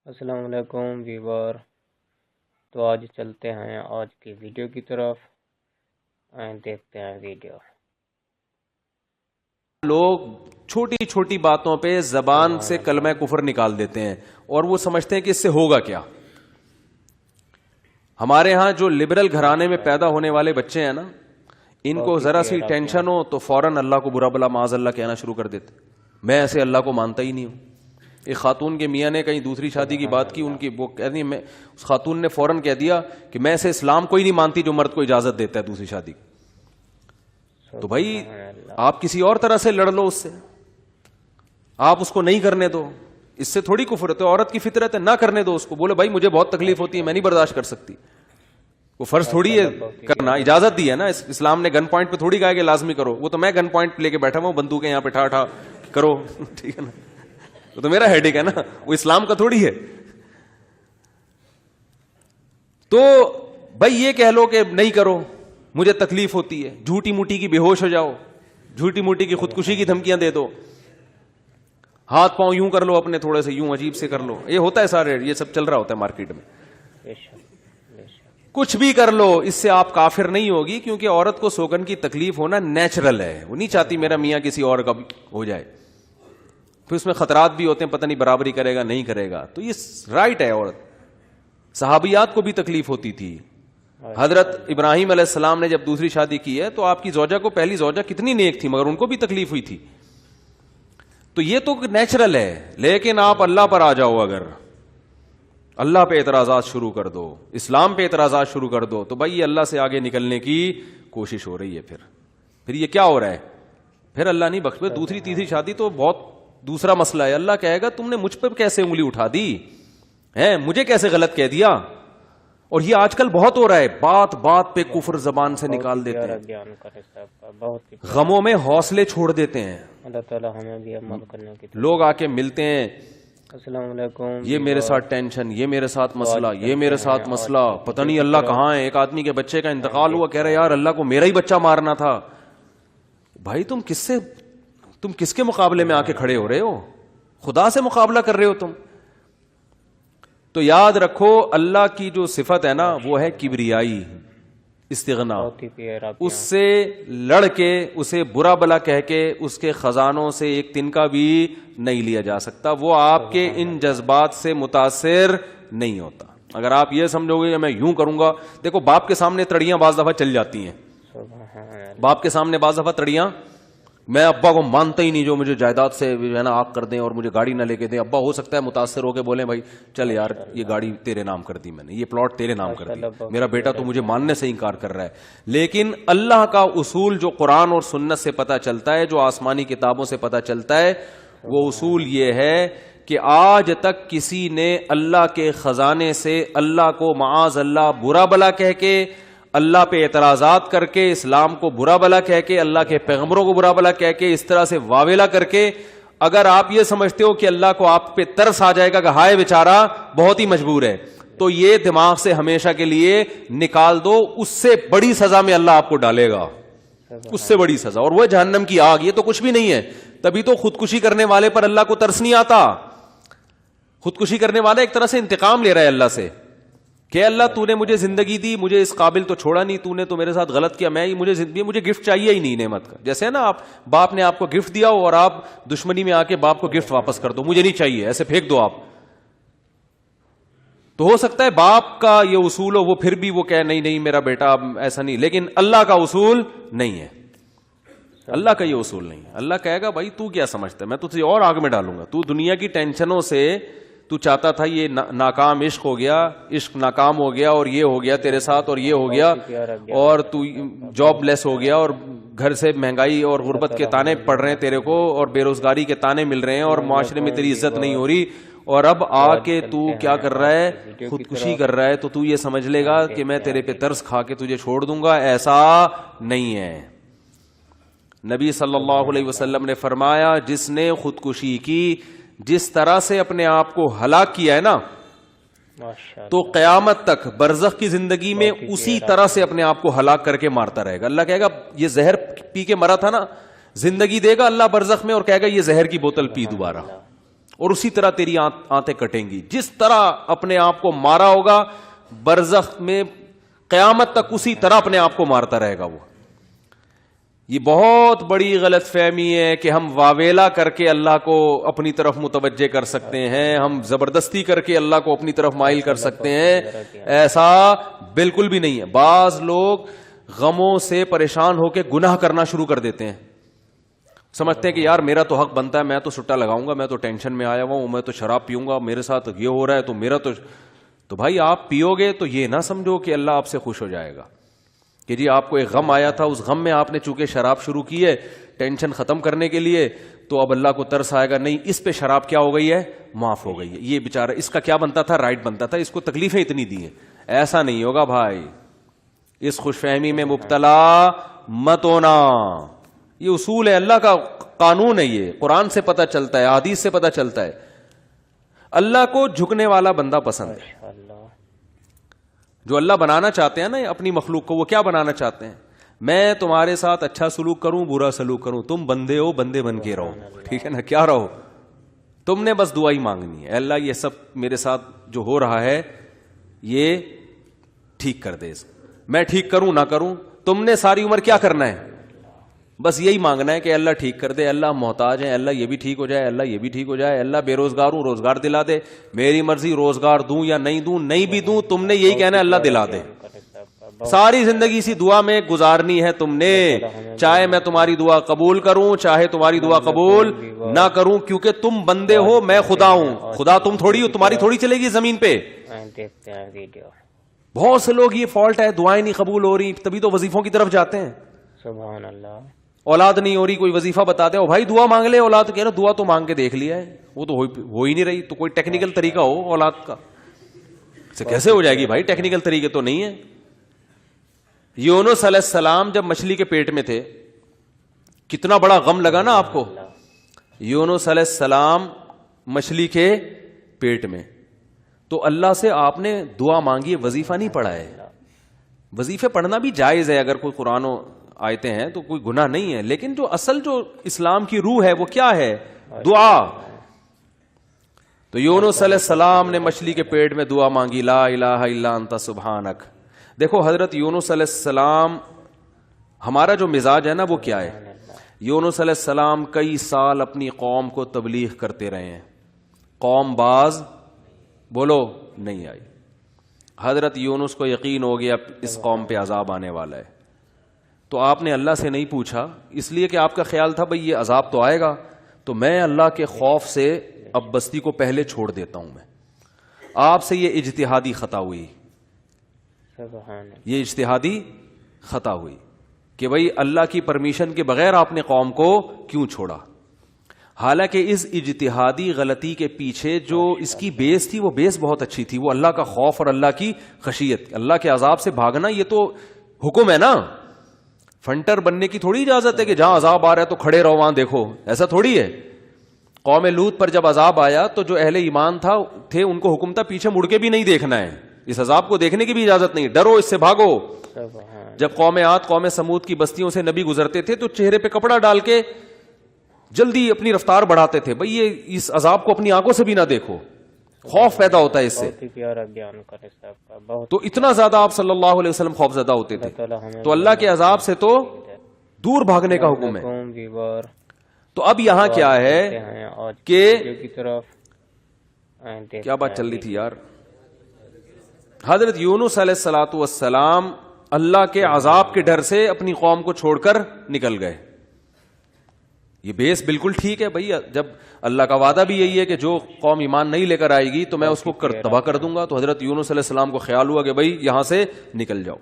السلام علیکم ویور، تو آج چلتے ہیں آج کی ویڈیو کی طرف۔ دیکھتے ہیں ویڈیو۔ لوگ چھوٹی چھوٹی باتوں پہ زبان سے کلمہ کفر نکال دیتے ہیں اور وہ سمجھتے ہیں کہ اس سے ہوگا کیا۔ ہمارے ہاں جو لبرل گھرانے میں پیدا ہونے والے بچے ہیں نا، ان کو ذرا سی ٹینشن ہو تو فوراً اللہ کو برا بلا معاذ اللہ کہنا شروع کر دیتے۔ میں ایسے اللہ کو مانتا ہی نہیں ہوں۔ ایک خاتون کے میاں نے کہیں دوسری شادی کی بات کی، ان کی وہ کہتی میں اس خاتون نے فوراً کہہ دیا کہ میں ایسے اسلام کو ہی نہیں مانتی جو مرد کو اجازت دیتا ہے دوسری شادی کی۔ تو بھائی آپ کسی اور طرح سے لڑ لو اس سے، آپ اس کو نہیں کرنے دو، اس سے تھوڑی کفر ہے۔ تو عورت کی فطرت ہے، نہ کرنے دو اس کو، بولے بھائی مجھے بہت تکلیف ہوتی ہے، میں نہیں برداشت کر سکتی۔ وہ فرض تھوڑی ہے کرنا، اجازت دی ہے نا اسلام نے، گن پوائنٹ پہ تھوڑی کہا کہ لازمی کرو۔ وہ تو میں گن پوائنٹ پہ لے کے بیٹھا ہوں، بندوقیں یہاں پہ ٹھا ٹھا کرو، ٹھیک ہے نا، وہ تو میرا ہیڈیک ہے نا، وہ اسلام کا تھوڑی ہے۔ تو بھائی یہ کہہ لو کہ نہیں کرو مجھے تکلیف ہوتی ہے، جھوٹی موٹی کی بے ہوش ہو جاؤ، جھوٹی موٹی کی خودکشی کی دھمکیاں دے دو، ہاتھ پاؤں یوں کر لو اپنے تھوڑے سے، یوں عجیب سے کر لو، یہ ہوتا ہے سارے، یہ سب چل رہا ہوتا ہے مارکیٹ میں۔ کچھ بھی کر لو، اس سے آپ کافر نہیں ہوگی، کیونکہ عورت کو سوگن کی تکلیف ہونا نیچرل ہے، وہ نہیں چاہتی میرا میاں کسی اور کا ہو جائے، پھر اس میں خطرات بھی ہوتے ہیں، پتہ نہیں برابری کرے گا نہیں کرے گا، تو یہ رائٹ ہے۔ عورت صحابیات کو بھی تکلیف ہوتی تھی۔ حضرت ابراہیم علیہ السلام نے جب دوسری شادی کی ہے تو آپ کی زوجہ کو، پہلی زوجہ کتنی نیک تھی مگر ان کو بھی تکلیف ہوئی تھی، تو یہ تو نیچرل ہے۔ لیکن آپ اللہ پر آ جاؤ، اگر اللہ پہ اعتراضات شروع کر دو، اسلام پہ اعتراضات شروع کر دو، تو بھائی یہ اللہ سے آگے نکلنے کی کوشش ہو رہی ہے۔ پھر یہ کیا ہو رہا ہے، پھر اللہ نہیں بخش۔ دوسری تیسری شادی تو بہت دوسرا مسئلہ ہے۔ اللہ کہے گا تم نے مجھ پہ کیسے انگلی اٹھا دی ہے، مجھے کیسے غلط کہہ دیا۔ اور یہ آج کل بہت ہو رہا ہے، بات بات پہ کفر زبان سے نکال دیتے ہیں، غموں میں حوصلے چھوڑ دیتے ہیں۔ اللہ تعالیٰ ہمیں بھی عمل کرنے کی۔ لوگ آ کے ملتے ہیں، السلام علیکم، یہ میرے ساتھ ٹینشن، یہ میرے ساتھ مسئلہ، یہ میرے ساتھ مسئلہ، پتہ نہیں اللہ کہاں ہے۔ ایک آدمی کے بچے کا انتقال ہوا، کہہ رہے یار اللہ کو میرا ہی بچہ مارنا تھا۔ بھائی تم کس کے مقابلے میں آ کے کھڑے ہو رہے ہو؟ خدا سے مقابلہ کر رہے ہو تم۔ تو یاد رکھو اللہ کی جو صفت ہے نا وہ ہے کبریائی، استغنا۔ اس سے لڑ کے، اسے برا بلا کہہ کے، اس کے خزانوں سے ایک تنکا بھی نہیں لیا جا سکتا۔ وہ آپ کے ان جذبات سے متاثر نہیں ہوتا۔ اگر آپ یہ سمجھو گے کہ میں یوں کروں گا، دیکھو باپ کے سامنے تڑیاں بعض دفعہ چل جاتی ہیں، باپ کے سامنے بعض دفعہ تڑیاں، میں ابا کو مانتا ہی نہیں جو مجھے جائیداد سے ہے نا آگ کر دیں اور مجھے گاڑی نہ لے کے دیں۔ ابا ہو سکتا ہے متاثر ہو کے بولیں بھائی چل یار یہ گاڑی تیرے نام کر دی، میں نے یہ پلاٹ تیرے نام کر دی، میرا بیٹا تو مجھے ماننے سے انکار کر رہا ہے۔ لیکن اللہ کا اصول جو قرآن اور سنت سے پتہ چلتا ہے، جو آسمانی کتابوں سے پتہ چلتا ہے، وہ اصول یہ ہے کہ آج تک کسی نے اللہ کے خزانے سے اللہ کو معاذ اللہ برا بلا کہہ کے، اللہ پہ اعتراضات کر کے، اسلام کو برا بلا کہہ کے، اللہ کے پیغمبروں کو برا بلا کہہ کے، اس طرح سے واویلا کر کے، اگر آپ یہ سمجھتے ہو کہ اللہ کو آپ پہ ترس آ جائے گا کہ ہائے بیچارہ بہت ہی مجبور ہے، تو یہ دماغ سے ہمیشہ کے لیے نکال دو۔ اس سے بڑی سزا میں اللہ آپ کو ڈالے گا، اس سے بڑی سزا، اور وہ جہنم کی آگ۔ یہ تو کچھ بھی نہیں ہے۔ تبھی تو خودکشی کرنے والے پر اللہ کو ترس نہیں آتا۔ خودکشی کرنے والا ایک طرح سے انتقام لے رہا ہے اللہ سے کہ اللہ تو نے مجھے زندگی دی، مجھے اس قابل تو چھوڑا نہیں، تو نے تو میرے ساتھ غلط کیا، مجھے گفٹ چاہیے ہی نہیں نعمت کا۔ جیسے ہے نا آپ باپ نے آپ کو گفٹ دیا ہو اور آپ دشمنی میں آ کے باپ کو گفٹ واپس کر دو، مجھے نہیں چاہیے، ایسے پھینک دو آپ۔ تو ہو سکتا ہے باپ کا یہ اصول ہو، وہ پھر بھی وہ کہے نہیں میرا بیٹا ایسا نہیں، لیکن اللہ کا اصول نہیں ہے، اللہ کا یہ اصول نہیں ہے۔ اللہ کہے گا بھائی تو کیا سمجھتا ہے، میں تجھے اور آگ میں ڈالوں گا۔ تو دنیا کی ٹینشنوں سے تو چاہتا تھا یہ ناکام عشق ہو گیا، عشق ناکام ہو گیا، اور یہ ہو گیا تیرے ساتھ، اور یہ ہو گیا، اور تو جاب لیس ہو گیا، اور گھر سے مہنگائی اور غربت کے تانے پڑ رہے ہیں تیرے کو، اور بے روزگاری کے تانے مل رہے ہیں، اور معاشرے میں تیری عزت نہیں ہو رہی، اور اب آ کے تو کیا کر رہا ہے، خودکشی کر رہا ہے، تو یہ سمجھ لے گا کہ میں تیرے پہ ترس کھا کے تجھے چھوڑ دوں گا۔ ایسا نہیں ہے۔ نبی صلی اللہ علیہ وسلم نے فرمایا جس نے خودکشی کی، جس طرح سے اپنے آپ کو ہلاک کیا ہے نا، تو قیامت تک برزخ کی زندگی میں اسی طرح سے اپنے آپ کو ہلاک کر کے مارتا رہے گا۔ اللہ کہے گا یہ زہر پی کے مرا تھا نا، زندگی دے گا اللہ برزخ میں اور کہے گا یہ زہر کی بوتل پی دوبارہ، اور اسی طرح تیری آنتیں کٹیں گی. جس طرح اپنے آپ کو مارا ہوگا برزخ میں قیامت تک اسی طرح اپنے آپ کو مارتا رہے گا وہ. یہ بہت بڑی غلط فہمی ہے کہ ہم واویلا کر کے اللہ کو اپنی طرف متوجہ کر سکتے ہیں, ہم زبردستی کر کے اللہ کو اپنی طرف مائل کر سکتے ہیں. ایسا بالکل بھی نہیں ہے. بعض لوگ غموں سے پریشان ہو کے گناہ کرنا شروع کر دیتے ہیں, سمجھتے ہیں کہ یار میرا تو حق بنتا ہے, میں تو سٹا لگاؤں گا, میں تو ٹینشن میں آیا ہوا ہوں, میں تو شراب پیوں گا, میرے ساتھ یہ ہو رہا ہے تو میرا تو بھائی آپ پیو گے تو یہ نہ سمجھو کہ اللہ آپ سے خوش ہو جائے گا کہ جی آپ کو ایک غم آیا تھا, اس غم میں آپ نے چونکہ شراب شروع کی ہے ٹینشن ختم کرنے کے لیے, تو اب اللہ کو ترس آئے گا, نہیں اس پہ شراب کیا ہو گئی ہے, معاف ہو گئی ہے, یہ بیچارہ اس کا کیا بنتا تھا, رائٹ بنتا تھا, اس کو تکلیفیں اتنی دی ہیں. ایسا نہیں ہوگا بھائی, اس خوش فہمی میں مبتلا مت ہونا. یہ اصول ہے, اللہ کا قانون ہے, یہ قرآن سے پتہ چلتا ہے, حدیث سے پتہ چلتا ہے. اللہ کو جھکنے والا بندہ پسند ہے. جو اللہ بنانا چاہتے ہیں نا اپنی مخلوق کو, وہ کیا بنانا چاہتے ہیں, میں تمہارے ساتھ اچھا سلوک کروں برا سلوک کروں, تم بندے ہو, بندے بن کے رہو, ٹھیک ہے نا, کیا رہو, تم نے بس دعا ہی مانگنی ہے, اللہ یہ سب میرے ساتھ جو ہو رہا ہے یہ ٹھیک کر دے, میں ٹھیک کروں نہ کروں, تم نے ساری عمر کیا کرنا ہے, بس یہی مانگنا ہے کہ اللہ ٹھیک کر دے, اللہ محتاج ہیں, اللہ یہ بھی ٹھیک ہو جائے, اللہ یہ بھی ٹھیک ہو جائے, اللہ بے روزگار ہوں روزگار دلا دے, میری مرضی روزگار دوں یا نہیں دوں, نہیں بھی دوں تم نے یہی کہنا ہے اللہ دلا دے. ساری زندگی اسی دعا میں گزارنی ہے تم نے, چاہے میں تمہاری دعا قبول کروں چاہے تمہاری دعا قبول نہ کروں, کیونکہ تم بندے ہو, میں خدا ہوں, خدا تم تھوڑی ہو, تمہاری تھوڑی چلے گی زمین پہ. بہت سے لوگ یہ فالٹ ہے, دعائیں نہیں قبول ہو رہی, تبھی تو وظیفوں کی طرف جاتے ہیں. سبحان اللہ. اولاد نہیں ہو رہی, کوئی وظیفہ بتا دے, بھائی دعا مانگ لے اولاد, کہہ رہا دعا تو مانگ کے دیکھ لیا ہے, وہ تو ہو ہی نہیں رہی, تو کوئی ٹیکنیکل طریقہ ہو اولاد کا, سے کیسے ہو جائے گی بھائی, ٹیکنیکل طریقے تو نہیں ہے. یونس علیہ السلام جب مچھلی کے پیٹ میں تھے, کتنا بڑا غم لگا نا آپ کو. یونس علیہ السلام مچھلی کے پیٹ میں, تو اللہ سے آپ نے دعا مانگی, وظیفہ نہیں پڑھا ہے. وظیفے پڑھنا بھی جائز ہے اگر کوئی قرآن آیتیں ہیں تو کوئی گناہ نہیں ہے, لیکن جو اصل جو اسلام کی روح ہے وہ کیا ہے, دعا. تو یونس علیہ السلام نے مچھلی کے پیٹ میں دعا مانگی, لا الہ الا انت سبحانک. دیکھو حضرت یونس علیہ السلام, ہمارا جو مزاج ہے نا وہ کیا ہے, یونس علیہ السلام کئی سال اپنی قوم کو تبلیغ کرتے رہے ہیں, قوم باز بولو نہیں آئی. حضرت یونس کو یقین ہو گیا اس قوم پہ عذاب آنے والا ہے, تو آپ نے اللہ سے نہیں پوچھا, اس لیے کہ آپ کا خیال تھا بھئی یہ عذاب تو آئے گا, تو میں اللہ کے خوف سے اب بستی کو پہلے چھوڑ دیتا ہوں. میں آپ سے یہ اجتہادی خطا ہوئی, یہ اجتہادی خطا ہوئی کہ بھئی اللہ کی پرمیشن کے بغیر آپ نے قوم کو کیوں چھوڑا. حالانکہ اس اجتہادی غلطی کے پیچھے جو اس کی بیس تھی وہ بیس بہت اچھی تھی, وہ اللہ کا خوف اور اللہ کی خشیت. اللہ کے عذاب سے بھاگنا یہ تو حکم ہے نا, فنٹر بننے کی تھوڑی اجازت ہے کہ جہاں عذاب آ رہا ہے تو کھڑے رہو وہاں دیکھو, ایسا تھوڑی ہے. قوم لوط پر جب عذاب آیا تو جو اہل ایمان تھے ان کو حکم تھا پیچھے مڑ کے بھی نہیں دیکھنا ہے, اس عذاب کو دیکھنے کی بھی اجازت نہیں, ڈرو اس سے بھاگو. جب قوم عاد قوم سمود کی بستیوں سے نبی گزرتے تھے تو چہرے پہ کپڑا ڈال کے جلدی اپنی رفتار بڑھاتے تھے, بھئی یہ اس عذاب کو اپنی آنکھوں سے بھی نہ دیکھو, خوف پیدا ہوتا ہے اس سے. تو اتنا زیادہ آپ صلی اللہ علیہ وسلم خوف زدہ ہوتے تھے, تو اللہ کے عذاب سے تو دور بھاگنے کا حکم ہے. تو اب یہاں کیا ہے کہ کیا بات چل رہی تھی یار, حضرت یونس علیہ الصلوۃ والسلام اللہ کے عذاب کے ڈر سے اپنی قوم کو چھوڑ کر نکل گئے. یہ بیس بالکل ٹھیک ہے بھائی, جب اللہ کا وعدہ بھی یہی ہے کہ جو قوم ایمان نہیں لے کر آئے گی تو میں اس کو تباہ کر دوں گا. تو حضرت یونس علیہ السلام کو خیال ہوا کہ بھائی یہاں سے نکل جاؤ.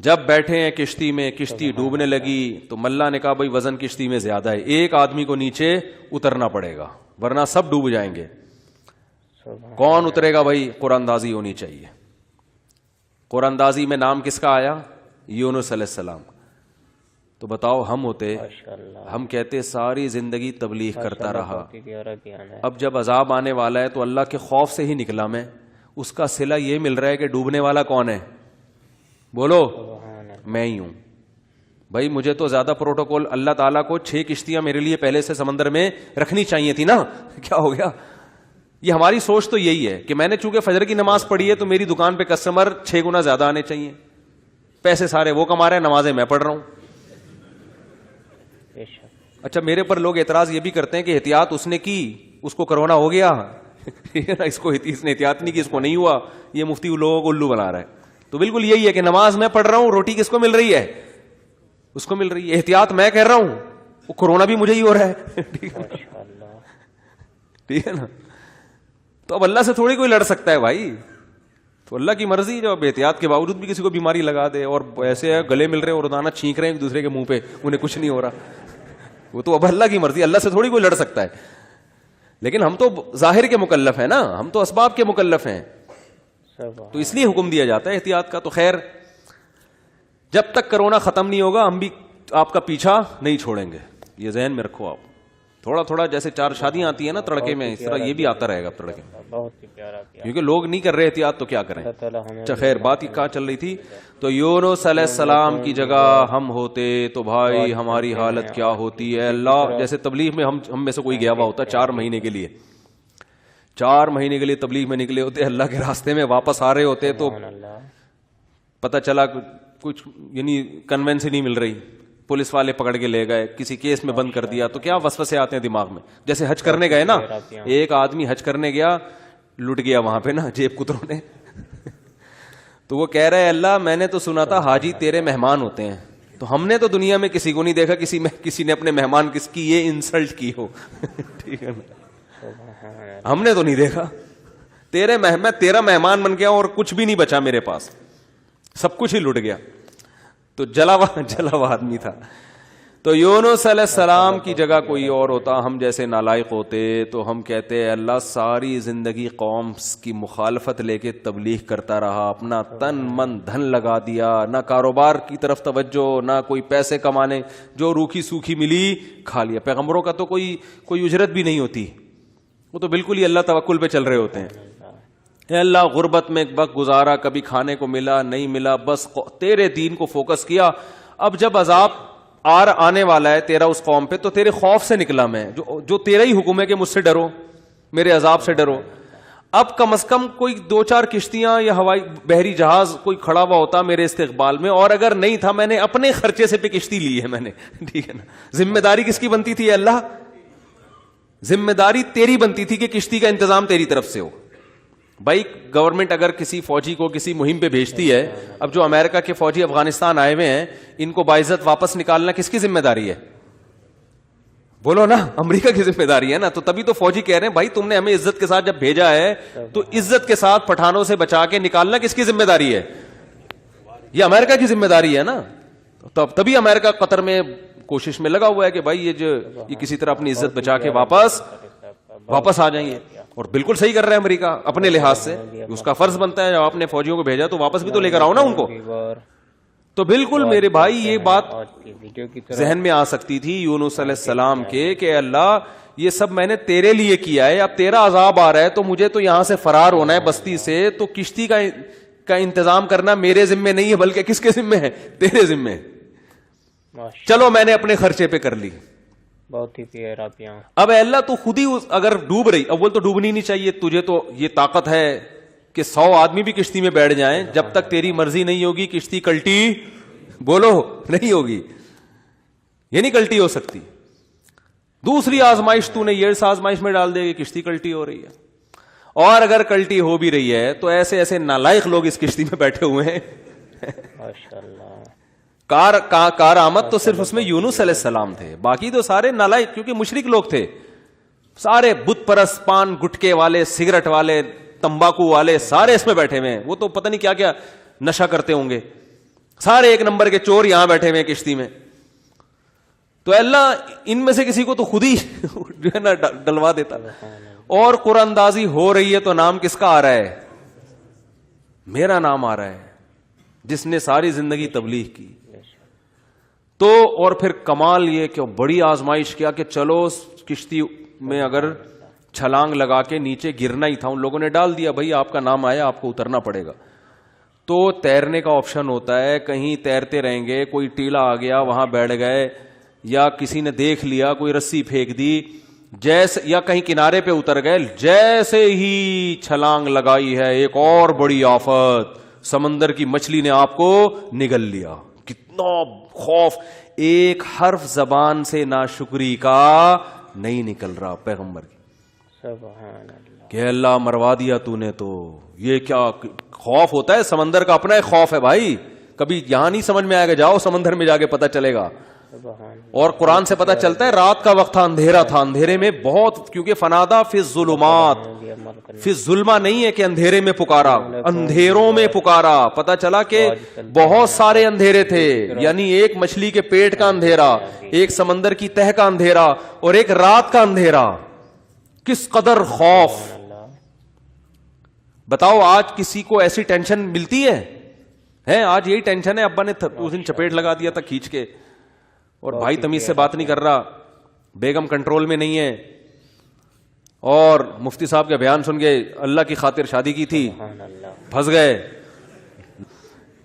جب بیٹھے ہیں کشتی میں, کشتی ڈوبنے لگی تو ملا نے کہا بھائی وزن کشتی میں زیادہ ہے, ایک آدمی کو نیچے اترنا پڑے گا ورنہ سب ڈوب جائیں گے. کون اترے گا بھائی, قرآن اندازی ہونی چاہیے. قرآن اندازی میں نام کس کا آیا, یونس علیہ السلام. تو بتاؤ ہم ہوتے, ہم کہتے ساری زندگی تبلیغ کرتا رہا, اب جب عذاب آنے والا ہے تو اللہ کے خوف سے ہی نکلا میں, اس کا صلہ یہ مل رہا ہے کہ ڈوبنے والا کون ہے, بولو میں ہی ہوں. بھائی مجھے تو زیادہ پروٹوکول، اللہ تعالیٰ کو 6 کشتیاں میرے لیے پہلے سے سمندر میں رکھنی چاہیے تھی نا، کیا ہو گیا؟ یہ ہماری سوچ تو یہی ہے کہ میں نے چونکہ فجر کی نماز پڑھی ہے تو میری دکان پہ کسٹمر 6 گنا زیادہ آنے چاہیے، پیسے سارے وہ کما رہے ہیں، نمازیں میں پڑھ رہا ہوں. اچھا میرے پر لوگ اعتراض یہ بھی کرتے ہیں کہ احتیاط اس نے کی، اس کو کرونا ہو گیا اس نے احتیاط نہیں کی، اس کو نہیں ہوا، یہ مفتی لوگوں کو الو بنا رہا ہے. تو بالکل یہی ہے کہ نماز میں پڑھ رہا ہوں، روٹی کس کو مل رہی ہے؟ اس کو مل رہی ہے. احتیاط میں کہہ رہا ہوں، وہ کرونا بھی مجھے ہی ہو رہا ہے. ٹھیک ہے نا؟ تو اب اللہ سے تھوڑی کوئی لڑ سکتا ہے بھائی، تو اللہ کی مرضی جو اب احتیاط کے باوجود بھی کسی کو بیماری لگا دے، اور ایسے ہے گلے مل رہے ہیں اور روزانہ چھینک رہے ہیں ایک دوسرے کے منہ پہ، انہیں کچھ نہیں ہو رہا. وہ تو اب اللہ کی مرضی، اللہ سے تھوڑی کوئی لڑ سکتا ہے. لیکن ہم تو ظاہر کے مکلف ہیں نا، ہم تو اسباب کے مکلف ہیں، تو اس لیے حکم دیا جاتا ہے احتیاط کا. تو خیر جب تک کرونا ختم نہیں ہوگا ہم بھی آپ کا پیچھا نہیں چھوڑیں گے، یہ ذہن میں رکھو. آپ تھوڑا تھوڑا جیسے 4 شادیاں آتی ہیں نا تڑکے میں، اس طرح یہ بھی آتا رہے گا تڑکے میں، بہت ہی پیارا، کیونکہ لوگ نہیں کر رہے احتیاط تو کیا کریں. اچھا خیر بات ہی کہاں چل رہی تھی؟ تو یونس علیہ السلام کی جگہ ہم ہوتے تو بھائی ہماری حالت کیا ہوتی ہے. اللہ جیسے تبلیغ میں ہم میں سے کوئی گیا ہوا ہوتا 4 مہینے کے لیے، 4 مہینے کے لیے تبلیغ میں نکلے ہوتے، اللہ کے راستے میں واپس آ رہے ہوتے تو پتہ چلا کچھ یعنی کنوینس ہی نہیں مل رہی، پولیس والے پکڑ کے لے گئے، کسی کیس میں بند کر دیا، تو کیا وسوسے آتے ہیں دماغ میں. جیسے حج کرنے گئے نا، ایک آدمی حج کرنے گیا، لٹ گیا وہاں پہ نا جیب کتروں نے تو وہ کہہ رہے اللہ میں نے تو سنا تھا حاجی تیرے مہمان ہوتے ہیں، تو ہم نے تو دنیا میں کسی کو نہیں دیکھا کسی نے اپنے مہمان کس کی یہ انسلٹ کی ہو. ٹھیک ہے نا، ہم نے تو نہیں دیکھا، میں تیرا مہمان بن گیا اور کچھ بھی نہیں بچا میرے پاس، سب کچھ ہی لٹ گیا. تو جلا ہوا آدمی تھا. تو یونس علیہ السلام کی جگہ کوئی اور ہوتا، ہم جیسے نالائق ہوتے تو ہم کہتے اللہ ساری زندگی قوم کی مخالفت لے کے تبلیغ کرتا رہا، اپنا تن من دھن لگا دیا، نہ کاروبار کی طرف توجہ، نہ کوئی پیسے کمانے، جو روکھی سوکھی ملی کھا لیا. پیغمبروں کا تو کوئی اجرت بھی نہیں ہوتی، وہ تو بالکل ہی اللہ توکل پہ چل رہے ہوتے ہیں. اے اللہ غربت میں وقت گزارا، کبھی کھانے کو ملا نہیں ملا، بس تیرے دین کو فوکس کیا. اب جب عذاب آنے والا ہے تیرا اس قوم پہ تو تیرے خوف سے نکلا میں، جو تیرا ہی حکم ہے کہ مجھ سے ڈرو، میرے عذاب سے ڈرو. اب کم از کم کوئی 2-4 کشتیاں یا ہوائی بحری جہاز کوئی کھڑا ہوا ہوتا میرے استقبال میں، اور اگر نہیں تھا میں نے اپنے خرچے سے پہ کشتی لی ہے میں نے. ٹھیک ہے نا؟ ذمہ داری کس کی بنتی تھی اللہ؟ ذمہ داری تیری بنتی تھی کہ کشتی کا انتظام تیری طرف سے ہو. بھائی گورنمنٹ اگر کسی فوجی کو کسی مہم پہ بھیجتی ہے، اب جو امریکہ کے فوجی افغانستان آئے ہوئے ہیں ان کو باعزت واپس نکالنا کس کی ذمہ داری ہے؟ بولو نا، امریکہ کی ذمہ داری ہے نا. تو تبھی تو فوجی کہہ رہے ہیں بھائی تم نے ہمیں عزت کے ساتھ جب بھیجا ہے تو عزت کے ساتھ پٹھانوں سے بچا کے نکالنا کس کی ذمہ داری ہے؟ یہ امریکہ کی ذمہ داری ہے نا. تبھی امریکہ قطر میں کوشش میں لگا ہوا ہے کہ بھائی یہ کسی طرح اپنی عزت بچا کے واپس آ جائیں گے. اور بالکل صحیح کر رہے ہیں امریکہ اپنے لحاظ سے، اس کا فرض بنتا ہے جب آپ نے فوجیوں کو بھیجا تو واپس بھی تو لے کر آؤ نا ان کو. تو بالکل میرے بھائی یہ بات ذہن میں آ سکتی تھی یونس علیہ السلام کے کہ اللہ یہ سب میں نے تیرے لیے کیا ہے، اب تیرا عذاب آ رہا ہے تو مجھے تو یہاں سے فرار ہونا ہے بستی سے، تو کشتی کا انتظام کرنا میرے ذمے نہیں ہے بلکہ کس کے ذمے ہے؟ تیرے ذمے. چلو میں نے اپنے خرچے پہ کر لی. بہت ہی پیارا پیار. اب اللہ تو خود ہی اگر ڈوب رہی، اول تو ڈوبنی نہیں چاہیے، تجھے تو یہ طاقت ہے کہ 100 آدمی بھی کشتی میں بیٹھ جائیں، جب تک تیری مرضی نہیں ہوگی کشتی کلٹی بولو نہیں ہوگی، یہ نہیں کلٹی ہو سکتی. دوسری آزمائش تو نے یہ اس آزمائش میں ڈال دے گی کشتی کلٹی ہو رہی ہے. اور اگر کلٹی ہو بھی رہی ہے تو ایسے نالائق لوگ اس کشتی میں بیٹھے ہوئے ہیں. ماشاءاللہ. کار آمد تو صرف اس میں یونس علیہ السلام تھے، باقی تو سارے نالائق کیونکہ مشرک لوگ تھے، سارے بت پرست، پان گٹکے والے، سگریٹ والے، تمباکو والے، سارے اس میں بیٹھے ہوئے ہیں. وہ تو پتہ نہیں کیا کیا نشہ کرتے ہوں گے، سارے ایک نمبر کے چور یہاں بیٹھے ہوئے ہیں کشتی میں. تو اللہ ان میں سے کسی کو تو خود ہی جو ہے نا ڈلوا دیتا. اور قرآن اندازی ہو رہی ہے تو نام کس کا آ رہا ہے؟ میرا نام آ رہا ہے، جس نے ساری زندگی تبلیغ کی. تو اور پھر کمال یہ کہ بڑی آزمائش کیا کہ چلو کشتی میں اگر چھلانگ لگا کے نیچے گرنا ہی تھا، ان لوگوں نے ڈال دیا بھائی آپ کا نام آیا آپ کو اترنا پڑے گا. تو تیرنے کا آپشن ہوتا ہے. کہیں تیرتے رہیں گے, کوئی ٹیلا آ گیا وہاں بیٹھ گئے, یا کسی نے دیکھ لیا کوئی رسی پھینک دی, جیسے یا کہیں کنارے پہ اتر گئے, جیسے ہی چھلانگ لگائی ہے ایک اور بڑی آفت, سمندر کی مچھلی نے آپ کو نگل لیا. کتنا خوف, ایک حرف زبان سے ناشکری کا نہیں نکل رہا پیغمبر کی. سبحان اللہ. کہ اللہ مروا دیا تو نے. تو یہ کیا خوف ہوتا ہے, سمندر کا اپنا ایک خوف ہے بھائی. کبھی یہاں نہیں سمجھ میں آئے گا, جاؤ سمندر میں جا کے پتہ چلے گا. اور قرآن سے پتہ چلتا ہے رات کا وقت تھا, اندھیرا تھا, اندھیرے میں بہت, کیونکہ فنادا فی الظلمات, فی الظلمہ نہیں ہے کہ اندھیرے میں پکارا, اندھیروں میں پکارا. پتہ چلا کہ بہت سارے اندھیرے تھے, یعنی ایک مچھلی کے پیٹ کا اندھیرا, ایک سمندر کی تہ کا اندھیرا, اور ایک رات کا اندھیرا. کس قدر خوف. بتاؤ آج کسی کو ایسی ٹینشن ملتی ہے؟ آج یہی ٹینشن ہے. ابا نے اس دن چپیٹ لگا دیا تھا کھینچ کے, اور بھائی تمیز سے بات نہیں کر رہا, بیگم کنٹرول میں نہیں ہے, اور مفتی صاحب کا بیان سن کے اللہ کی خاطر شادی کی تھی, پھنس گئے.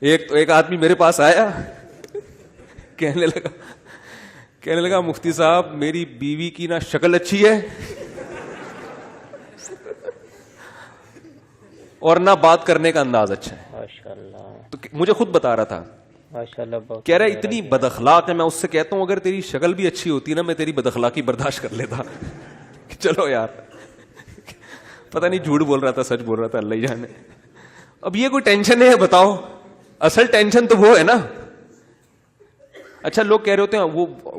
ایک آدمی میرے پاس آیا, کہنے لگا مفتی صاحب میری بیوی کی نا شکل اچھی ہے اور نہ بات کرنے کا انداز اچھا ہے. تو مجھے خود بتا رہا تھا, کہہ رہا اتنی بد اخلاق ہے. میں اس سے کہتا ہوں اگر تیری شکل بھی اچھی ہوتی نا میں تیری بد اخلاقی برداشت کر لیتا. چلو یار, پتہ نہیں جھوٹ بول رہا تھا سچ بول رہا تھا, اللہ ہی جانے. اب یہ کوئی ٹینشن ہے بتاؤ؟ اصل ٹینشن تو وہ ہے نا. اچھا لوگ کہہ رہے ہوتے ہیں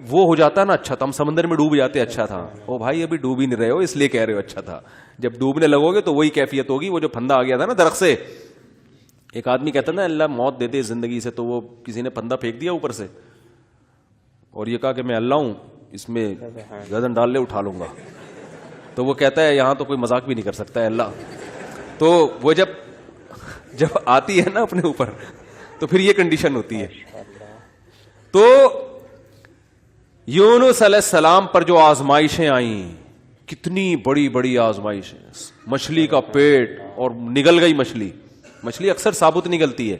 وہ ہو جاتا نا اچھا تھا, ہم سمندر میں ڈوب جاتے اچھا تھا. او بھائی ابھی ڈوب ہی نہیں رہے ہو اس لیے کہہ رہے ہو اچھا تھا. جب ڈوبنے لگو گے تو وہی کیفیت ہوگی. وہ جو پھندا آ گیا تھا نا درخت سے, ایک آدمی کہتا نا اللہ موت دے دے زندگی سے, تو وہ کسی نے پھندا پھینک دیا اوپر سے اور یہ کہا کہ میں اللہ ہوں, اس میں گردن ڈال لے اٹھا لوں گا. تو وہ کہتا ہے یہاں تو کوئی مذاق بھی نہیں کر سکتا ہے اللہ. تو وہ جب آتی ہے نا اپنے اوپر تو پھر یہ کنڈیشن ہوتی ہے. تو یونس علیہ السلام پر جو آزمائشیں آئیں, کتنی بڑی بڑی آزمائشیں, مچھلی کا پیٹ اور نگل گئی مچھلی. مچھلی اکثر ثابت نگلتی ہے.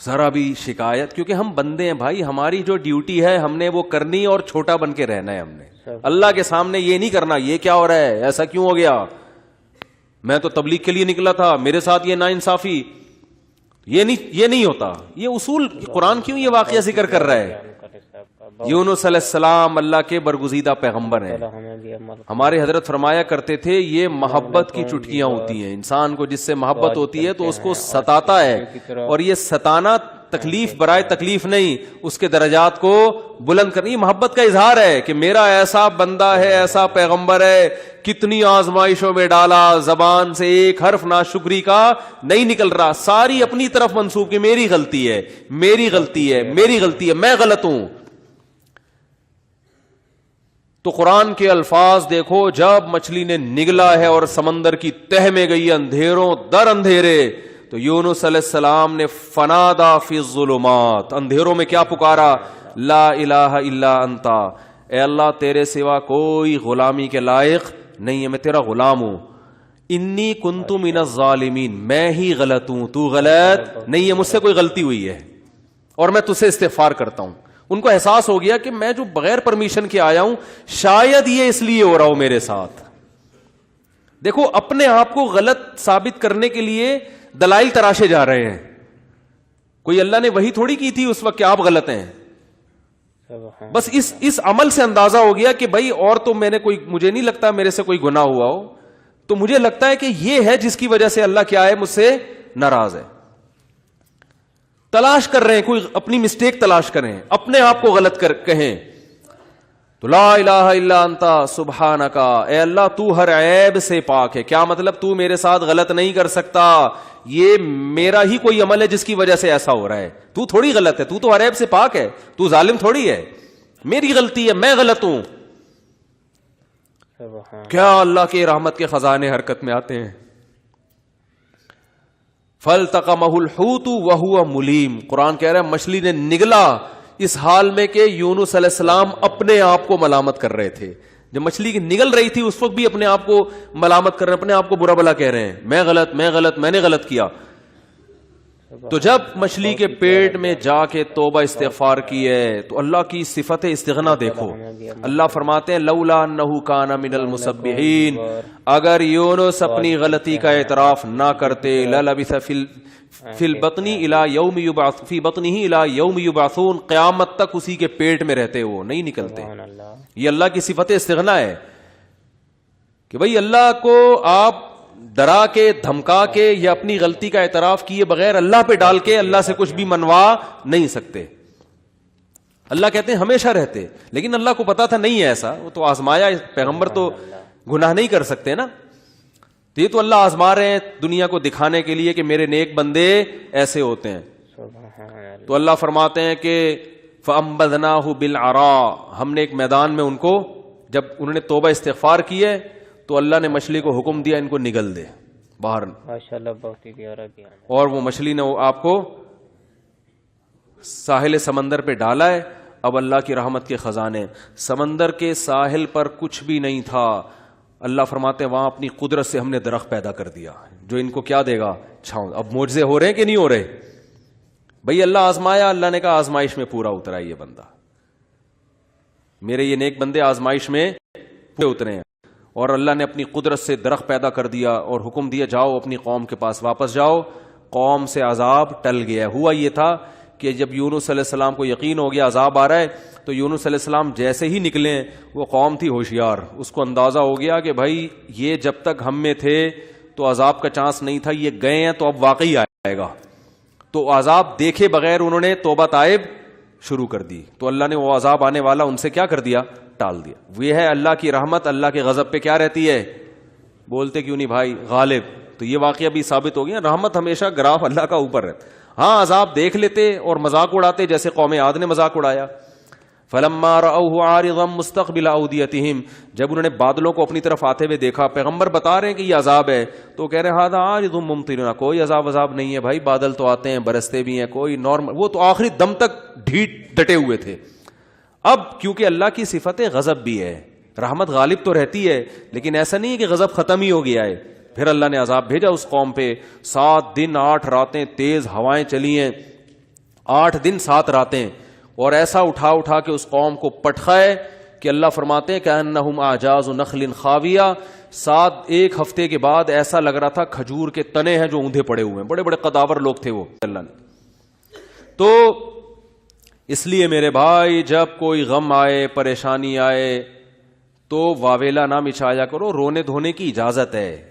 ذرا بھی شکایت, کیونکہ ہم بندے ہیں بھائی, ہماری جو ڈیوٹی ہے ہم نے وہ کرنی اور چھوٹا بن کے رہنا ہے. ہم نے اللہ کے سامنے یہ نہیں کرنا یہ کیا ہو رہا ہے, ایسا کیوں ہو گیا, میں تو تبلیغ کے لیے نکلا تھا, میرے ساتھ یہ ناانصافی. یہ نہیں ہوتا. یہ اصول قرآن کیوں یہ واقعہ ذکر کر رہا ہے؟ یونس علیہ السلام اللہ کے برگزیدہ پیغمبر ہیں. ہمارے حضرت فرمایا کرتے تھے یہ محبت کی چٹکیاں ہوتی ہیں. انسان کو جس سے محبت ہوتی ہے تو اس کو ستاتا ہے, اور یہ ستانا تکلیف برائے تکلیف نہیں, اس کے درجات کو بلند کرنی. محبت کا اظہار ہے کہ میرا ایسا بندہ ہے, ایسا پیغمبر ہے, کتنی آزمائشوں میں ڈالا, زبان سے ایک حرف ناشکری کا نہیں نکل رہا, ساری اپنی طرف منسوب کہ میری غلطی ہے, میری غلطی ہے, میری غلطی ہے, میں غلط ہوں. تو قرآن کے الفاظ دیکھو, جب مچھلی نے نگلا ہے اور سمندر کی تہ میں گئی اندھیروں در اندھیرے, تو یونس علیہ السلام نے فنادا فی الظلمات, اندھیروں میں کیا پکارا, لا الہ الا انتا, اے اللہ تیرے سوا کوئی غلامی کے لائق نہیں ہے, میں تیرا غلام ہوں. انی کنت من الظالمین, میں ہی غلط ہوں, تو غلط نہیں ہے, مجھ سے کوئی غلطی ہوئی ہے اور میں تجھ سے استغفار کرتا ہوں. ان کو احساس ہو گیا کہ میں جو بغیر پرمیشن کے آیا ہوں شاید یہ اس لیے ہو رہا ہو میرے ساتھ. دیکھو اپنے آپ کو غلط ثابت کرنے کے لیے دلائل تراشے جا رہے ہیں. کوئی اللہ نے وہی تھوڑی کی تھی اس وقت کہ آپ غلط ہیں. بس اس عمل سے اندازہ ہو گیا کہ بھائی اور تو میں نے کوئی, مجھے نہیں لگتا میرے سے کوئی گناہ ہوا ہو, تو مجھے لگتا ہے کہ یہ ہے جس کی وجہ سے اللہ کیا ہے, مجھ سے ناراض ہے. تلاش کر رہے ہیں, کوئی اپنی مسٹیک تلاش کریں, اپنے آپ کو غلط کہیں. تو لا الہ الا انتا سبحانکا, اے اللہ تو ہر عیب سے پاک ہے. کیا مطلب, تو میرے ساتھ غلط نہیں کر سکتا, یہ میرا ہی کوئی عمل ہے جس کی وجہ سے ایسا ہو رہا ہے. تو تھوڑی غلط ہے, تو ہر عیب سے پاک ہے, تو ظالم تھوڑی ہے, میری غلطی ہے, میں غلط ہوں. کیا اللہ کے رحمت کے خزانے حرکت میں آتے ہیں. فَالْتَقَمَهُ الْحُوتُ وَهُوَ مُلِيمٌ, قرآن کہہ رہا ہے مچھلی نے نگلا اس حال میں کہ یونس علیہ السلام اپنے آپ کو ملامت کر رہے تھے. جب مچھلی نگل رہی تھی اس وقت بھی اپنے آپ کو ملامت کر رہے ہیں, اپنے آپ کو برا بلا کہہ رہے ہیں, میں غلط, میں نے غلط کیا. تو جب مچھلی کے پیٹ میں جا کے توبہ استغفار کی ہے تو اللہ کی صفت استغنا دیکھو. اللہ فرماتے ہیں لولا انہ کان من المسبحین، اگر یونس اپنی غلطی کا اعتراف نہ کرتے للبث فی البطن الی یوم یبعث فی بطنہ الی یوم یبعثون، قیامت تک اسی کے پیٹ میں رہتے، وہ نہیں نکلتے. یہ اللہ کی صفت استغنا ہے کہ بھئی اللہ کو آپ ڈرا کے دھمکا کے یا اپنی غلطی کا اعتراف کیے بغیر اللہ پہ ڈال کے اللہ سے کچھ بھی منوا نہیں سکتے. اللہ کہتے ہیں ہمیشہ رہتے، لیکن اللہ کو پتا تھا نہیں ہے ایسا، وہ تو آزمایا. پیغمبر تو گناہ نہیں کر سکتے نا، تو یہ تو اللہ آزما رہے ہیں دنیا کو دکھانے کے لیے کہ میرے نیک بندے ایسے ہوتے ہیں. تو اللہ فرماتے ہیں کہ فَأَنبَذْنَاهُ بِالْعَرَاءِ، ہم نے ایک میدان میں ان کو، جب انہوں نے توبہ استغفار کی ہے تو اللہ نے مچھلی کو حکم دیا ان کو نگل دے باہر. ماشاءاللہ بہت ہی پیارا بیان. اور وہ مچھلی نے آپ کو ساحل سمندر پہ ڈالا ہے. اب اللہ کی رحمت کے خزانے، سمندر کے ساحل پر کچھ بھی نہیں تھا. اللہ فرماتے ہیں وہاں اپنی قدرت سے ہم نے درخت پیدا کر دیا جو ان کو کیا دے گا، چھاؤں. اب معجزے ہو رہے ہیں کہ نہیں ہو رہے؟ بھئی اللہ آزمایا، اللہ نے کہا آزمائش میں پورا اترا یہ بندہ، میرے یہ نیک بندے آزمائش میں پورے اترے ہیں. اور اللہ نے اپنی قدرت سے درخت پیدا کر دیا اور حکم دیا جاؤ اپنی قوم کے پاس واپس جاؤ. قوم سے عذاب ٹل گیا. ہوا یہ تھا کہ جب یونس علیہ السلام کو یقین ہو گیا عذاب آ رہا ہے تو یونس علیہ السلام جیسے ہی نکلے، وہ قوم تھی ہوشیار، اس کو اندازہ ہو گیا کہ بھائی یہ جب تک ہم میں تھے تو عذاب کا چانس نہیں تھا، یہ گئے ہیں تو اب واقعی آئے گا. تو عذاب دیکھے بغیر انہوں نے توبہ تائب شروع کر دی، تو اللہ نے وہ عذاب آنے والا ان سے کیا کر دیا، ٹال دیا. وہ ہے اللہ کی رحمت اللہ کے غضب پہ کیا رہتی ہے، بولتے کیوں نہیں بھائی، غالب. تو یہ واقعہ بھی ثابت ہو گیا، رحمت ہمیشہ گراف اللہ کا اوپر رہتا. ہاں عذاب دیکھ لیتے اور مذاق اڑاتے، جیسے قوم عاد نے مذاق اڑایا. فلما رأوه عارضا مستقبل اودیتهم، جب انہوں نے بادلوں کو اپنی طرف آتے ہوئے دیکھا، پیغمبر بتا رہے ہیں کہ یہ عذاب ہے، تو کہہ رہے هذا عارض ممطرنا، کوئی عذاب نہیں ہے بھائی، بادل تو آتے ہیں برستے بھی ہیں، کوئی نارمل. وہ تو آخری دم تک ڈٹے ہوئے تھے. اب کیونکہ اللہ کی صفت غضب بھی ہے، رحمت غالب تو رہتی ہے، لیکن ایسا نہیں ہے کہ غضب ختم ہی ہو گیا ہے. پھر اللہ نے عذاب بھیجا اس قوم پہ. 7 دن 8 راتیں تیز ہوائیں چلی ہیں، 8 دن 7 راتیں، اور ایسا اٹھا کے اس قوم کو پٹخا ہے کہ اللہ فرماتے ہیں کہ انہم اعجاز نخل خاویہ. 1 ہفتے کے بعد ایسا لگ رہا تھا کھجور کے تنے ہیں جو اوندھے پڑے ہوئے ہیں، بڑے بڑے قداور لوگ تھے وہ. اللہ نے تو اس لیے میرے بھائی جب کوئی غم آئے، پریشانی آئے تو واویلا نہ مچایا کرو، رونے دھونے کی اجازت ہے.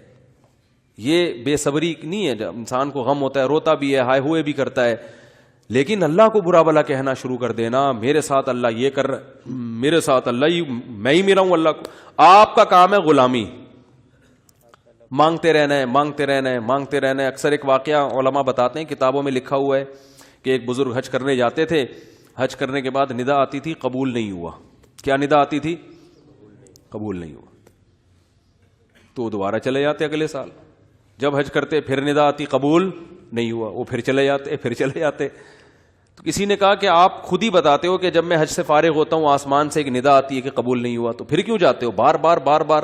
یہ بے صبری نہیں ہے، جب انسان کو غم ہوتا ہے روتا بھی ہے، ہائے ہوئے بھی کرتا ہے، لیکن اللہ کو برا بلا کہنا شروع کر دینا، میرے ساتھ اللہ یہ کر رہا، میرے ساتھ اللہ میں ہی میرا ہوں اللہ کو. آپ کا کام ہے غلامی، مانگتے رہنا ہے، مانگتے رہنا ہے، مانگتے رہنا ہے. اکثر ایک واقعہ علماء بتاتے ہیں، کتابوں میں لکھا ہوا ہے کہ ایک بزرگ حج کرنے جاتے تھے، حج کرنے کے بعد ندا آتی تھی قبول نہیں ہوا. کیا ندا آتی تھی؟ قبول نہیں ہوا. تو دوبارہ چلے جاتے اگلے سال. جب حج کرتے پھر ندا آتی قبول نہیں ہوا، وہ پھر چلے جاتے. تو کسی نے کہا کہ آپ خود ہی بتاتے ہو کہ جب میں حج سے فارغ ہوتا ہوں آسمان سے ایک ندا آتی ہے کہ قبول نہیں ہوا، تو پھر کیوں جاتے ہو بار بار.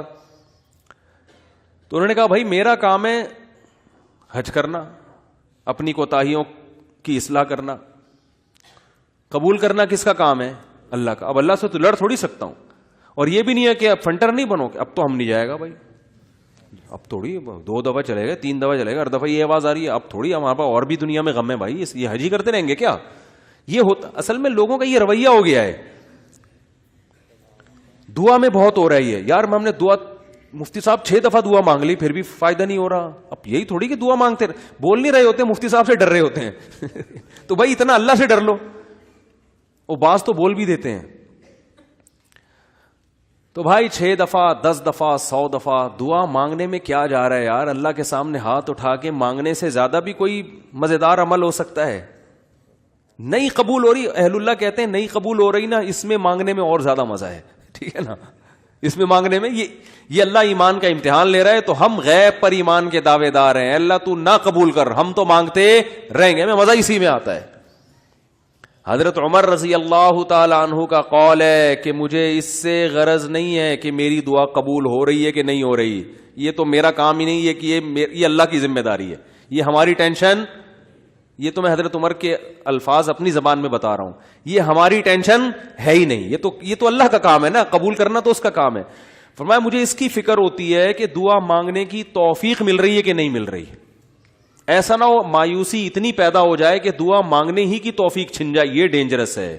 تو انہوں نے کہا بھائی میرا کام ہے حج کرنا، اپنی کوتاہیوں کی اصلاح کرنا، قبول کرنا کس کا کام ہے؟ اللہ کا. اب اللہ سے تو لڑ تھوڑی سکتا ہوں. اور یہ بھی نہیں ہے کہ اب فنٹر نہیں بنو کہ اب تو ہم نہیں جائے گا بھائی، اب تھوڑی 2 دفعہ چلے گا، 3 دفعہ چلے گا، ہر دفعہ یہ آواز آ رہی ہے اب تھوڑی ہمارے پاس اور بھی دنیا میں غم ہے بھائی، یہ حج ہی کرتے رہیں گے کیا؟ یہ ہوتا اصل میں لوگوں کا یہ رویہ ہو گیا ہے. دعا میں بہت ہو رہی ہے یار، ہم نے دعا مفتی صاحب 6 دفعہ دعا مانگ لی پھر بھی فائدہ نہیں ہو رہا. اب یہی تھوڑی کہ دعا مانگتے بول نہیں رہے ہوتے، مفتی صاحب سے ڈر رہے ہوتے ہیں تو بھائی اتنا اللہ سے ڈر لو. وہ بعض تو بول بھی دیتے ہیں. تو بھائی 6 دفعہ 10 دفعہ 100 دفعہ دعا مانگنے میں کیا جا رہا ہے یار؟ اللہ کے سامنے ہاتھ اٹھا کے مانگنے سے زیادہ بھی کوئی مزیدار عمل ہو سکتا ہے؟ نہیں قبول ہو رہی، اہل اللہ کہتے ہیں نہیں قبول ہو رہی نا، اس میں مانگنے میں اور زیادہ مزہ ہے. ٹھیک ہے نا، اس میں مانگنے میں یہ اللہ ایمان کا امتحان لے رہا ہے، تو ہم غیب پر ایمان کے دعوے دار ہیں. اللہ تو نہ قبول کر، ہم تو مانگتے رہیں گے، ہمیں مزہ اسی میں آتا ہے. حضرت عمر رضی اللہ تعالی عنہ کا قول ہے کہ مجھے اس سے غرض نہیں ہے کہ میری دعا قبول ہو رہی ہے کہ نہیں ہو رہی، یہ تو میرا کام ہی نہیں ہے کہ یہ اللہ کی ذمہ داری ہے، یہ ہماری ٹینشن یہ تو میں حضرت عمر کے الفاظ اپنی زبان میں بتا رہا ہوں, یہ ہماری ٹینشن ہے ہی نہیں, یہ تو اللہ کا کام ہے نا, قبول کرنا تو اس کا کام ہے. فرمایا مجھے اس کی فکر ہوتی ہے کہ دعا مانگنے کی توفیق مل رہی ہے کہ نہیں مل رہی. ایسا نہ ہو مایوسی اتنی پیدا ہو جائے کہ دعا مانگنے ہی کی توفیق چھن جائے. یہ ڈینجرس ہے,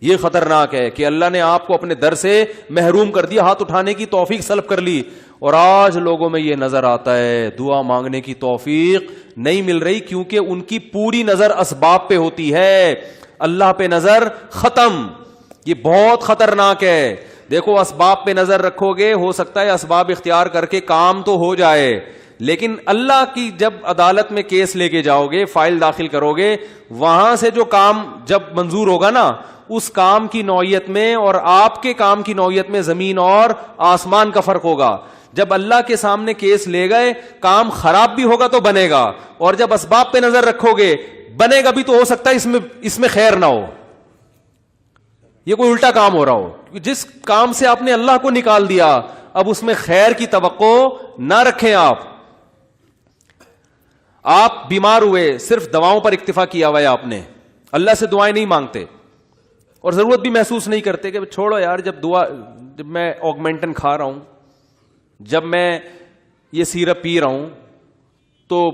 یہ خطرناک ہے کہ اللہ نے آپ کو اپنے در سے محروم کر دیا, ہاتھ اٹھانے کی توفیق سلب کر لی. اور آج لوگوں میں یہ نظر آتا ہے دعا مانگنے کی توفیق نہیں مل رہی, کیونکہ ان کی پوری نظر اسباب پہ ہوتی ہے, اللہ پہ نظر ختم. یہ بہت خطرناک ہے. دیکھو اسباب پہ نظر رکھو گے, ہو سکتا ہے اسباب اختیار کر کے کام تو ہو جائے, لیکن اللہ کی جب عدالت میں کیس لے کے جاؤ گے, فائل داخل کرو گے, وہاں سے جو کام جب منظور ہوگا نا, اس کام کی نوعیت میں اور آپ کے کام کی نوعیت میں زمین اور آسمان کا فرق ہوگا. جب اللہ کے سامنے کیس لے گئے, کام خراب بھی ہوگا تو بنے گا, اور جب اسباب پہ نظر رکھو گے بنے گا بھی تو ہو سکتا ہے اس میں خیر نہ ہو, یہ کوئی الٹا کام ہو رہا ہو. جس کام سے آپ نے اللہ کو نکال دیا اب اس میں خیر کی توقع نہ رکھیں. آپ بیمار ہوئے, صرف دواؤں پر اکتفا کیا ہوا ہے آپ نے, اللہ سے دعائیں نہیں مانگتے اور ضرورت بھی محسوس نہیں کرتے کہ چھوڑو یار, جب میں آگمنٹن کھا رہا ہوں, جب میں یہ سیرپ پی رہا ہوں, تو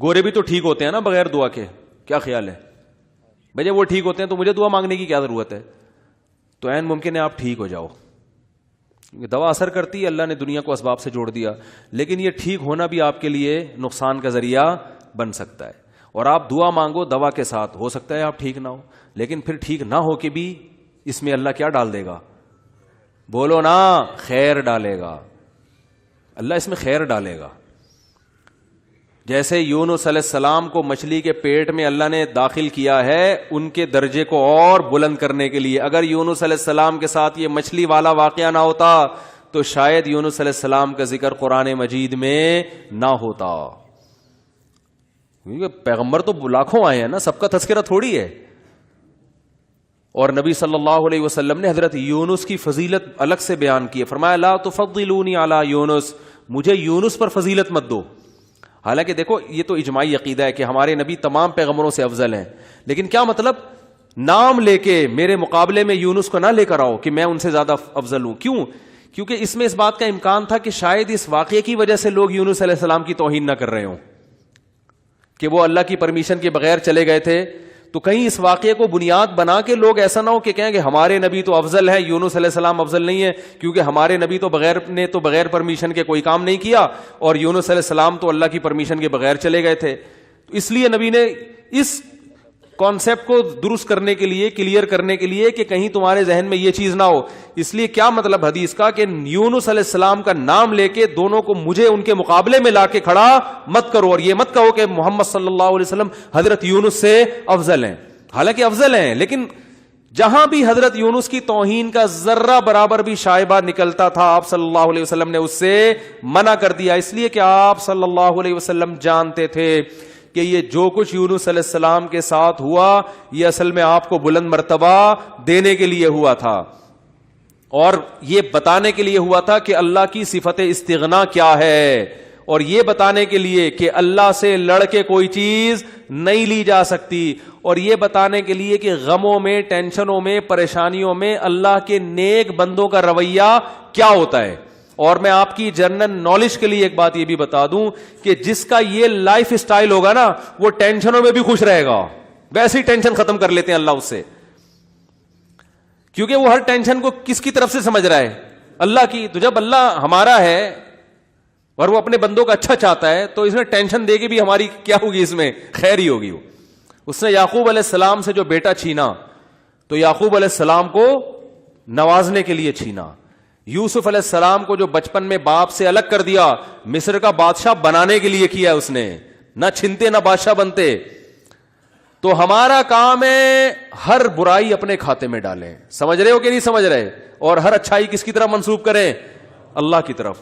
گورے بھی تو ٹھیک ہوتے ہیں نا بغیر دعا کے. کیا خیال ہے بھائی, جب وہ ٹھیک ہوتے ہیں تو مجھے دعا مانگنے کی کیا ضرورت ہے؟ تو عین ممکن ہے آپ ٹھیک ہو جاؤ, دوا اثر کرتی ہے, اللہ نے دنیا کو اسباب سے جوڑ دیا, لیکن یہ ٹھیک ہونا بھی آپ کے لیے نقصان کا ذریعہ بن سکتا ہے. اور آپ دعا مانگو دوا کے ساتھ, ہو سکتا ہے آپ ٹھیک نہ ہو, لیکن پھر ٹھیک نہ ہو کے بھی اس میں اللہ کیا ڈال دے گا؟ بولو نا, خیر ڈالے گا. اللہ اس میں خیر ڈالے گا. جیسے یونس علیہ السلام کو مچھلی کے پیٹ میں اللہ نے داخل کیا ہے ان کے درجے کو اور بلند کرنے کے لیے. اگر یونس علیہ السلام کے ساتھ یہ مچھلی والا واقعہ نہ ہوتا تو شاید یونس علیہ السلام کا ذکر قرآن مجید میں نہ ہوتا. کیونکہ پیغمبر تو لاکھوں آئے ہیں نا, سب کا تذکرہ تھوڑی ہے. اور نبی صلی اللہ علیہ وسلم نے حضرت یونس کی فضیلت الگ سے بیان کی ہے. فرمایا لا تفضلونی علی یونس, مجھے یونس پر فضیلت مت دو. حالانکہ دیکھو یہ تو اجماعی عقیدہ ہے کہ ہمارے نبی تمام پیغمبروں سے افضل ہیں, لیکن کیا مطلب نام لے کے میرے مقابلے میں یونس کو نہ لے کر آؤ کہ میں ان سے زیادہ افضل ہوں. کیوں؟ کیونکہ اس میں اس بات کا امکان تھا کہ شاید اس واقعے کی وجہ سے لوگ یونس علیہ السلام کی توہین نہ کر رہے ہوں کہ وہ اللہ کی پرمیشن کے بغیر چلے گئے تھے. تو کہیں اس واقعے کو بنیاد بنا کے لوگ ایسا نہ ہو کہ کہیں کہ ہمارے نبی تو افضل ہے, یونس علیہ السلام افضل نہیں ہے, کیونکہ ہمارے نبی تو بغیر پرمیشن کے کوئی کام نہیں کیا, اور یونس علیہ السلام تو اللہ کی پرمیشن کے بغیر چلے گئے تھے. تو اس لیے نبی نے اس کانسیپٹ کو درست کرنے کے لیے, کلیئر کرنے کے لیے کہ کہیں تمہارے ذہن میں یہ چیز نہ ہو, اس لیے کیا مطلب حدیث کا کہ یونس علیہ السلام کا نام لے کے دونوں کو مجھے ان کے مقابلے میں لا کے کھڑا مت کرو, اور یہ مت کہو کہ محمد صلی اللہ علیہ وسلم حضرت یونس سے افضل ہیں. حالانکہ افضل ہیں, لیکن جہاں بھی حضرت یونس کی توہین کا ذرہ برابر بھی شائبہ نکلتا تھا آپ صلی اللہ علیہ وسلم نے اس سے منع کر دیا, اس لیے کہ آپ صلی اللہ علیہ وسلم جانتے تھے کہ یہ جو کچھ یونس علیہ السلام کے ساتھ ہوا یہ اصل میں آپ کو بلند مرتبہ دینے کے لیے ہوا تھا, اور یہ بتانے کے لیے ہوا تھا کہ اللہ کی صفت استغنا کیا ہے, اور یہ بتانے کے لیے کہ اللہ سے لڑ کے کوئی چیز نہیں لی جا سکتی, اور یہ بتانے کے لیے کہ غموں میں, ٹینشنوں میں, پریشانیوں میں اللہ کے نیک بندوں کا رویہ کیا ہوتا ہے. اور میں آپ کی جنرل نالج کے لیے ایک بات یہ بھی بتا دوں کہ جس کا یہ لائف سٹائل ہوگا نا وہ ٹینشنوں میں بھی خوش رہے گا. ویسے ہی ٹینشن ختم کر لیتے ہیں اللہ اس سے, کیونکہ وہ ہر ٹینشن کو کس کی طرف سے سمجھ رہا ہے؟ اللہ کی. تو جب اللہ ہمارا ہے اور وہ اپنے بندوں کا اچھا چاہتا ہے تو اس میں ٹینشن دے کے بھی ہماری کیا ہوگی, اس میں خیر ہی ہوگی. اس نے یعقوب علیہ السلام سے جو بیٹا چھینا تو یعقوب علیہ السلام کو نوازنے کے لیے چھینا. یوسف علیہ السلام کو جو بچپن میں باپ سے الگ کر دیا مصر کا بادشاہ بنانے کے لیے کیا اس نے, نہ چھنتے نہ بادشاہ بنتے. تو ہمارا کام ہے ہر برائی اپنے کھاتے میں ڈالیں, سمجھ رہے ہو کہ نہیں سمجھ رہے, اور ہر اچھائی کس کی طرف منسوب کریں؟ اللہ کی طرف.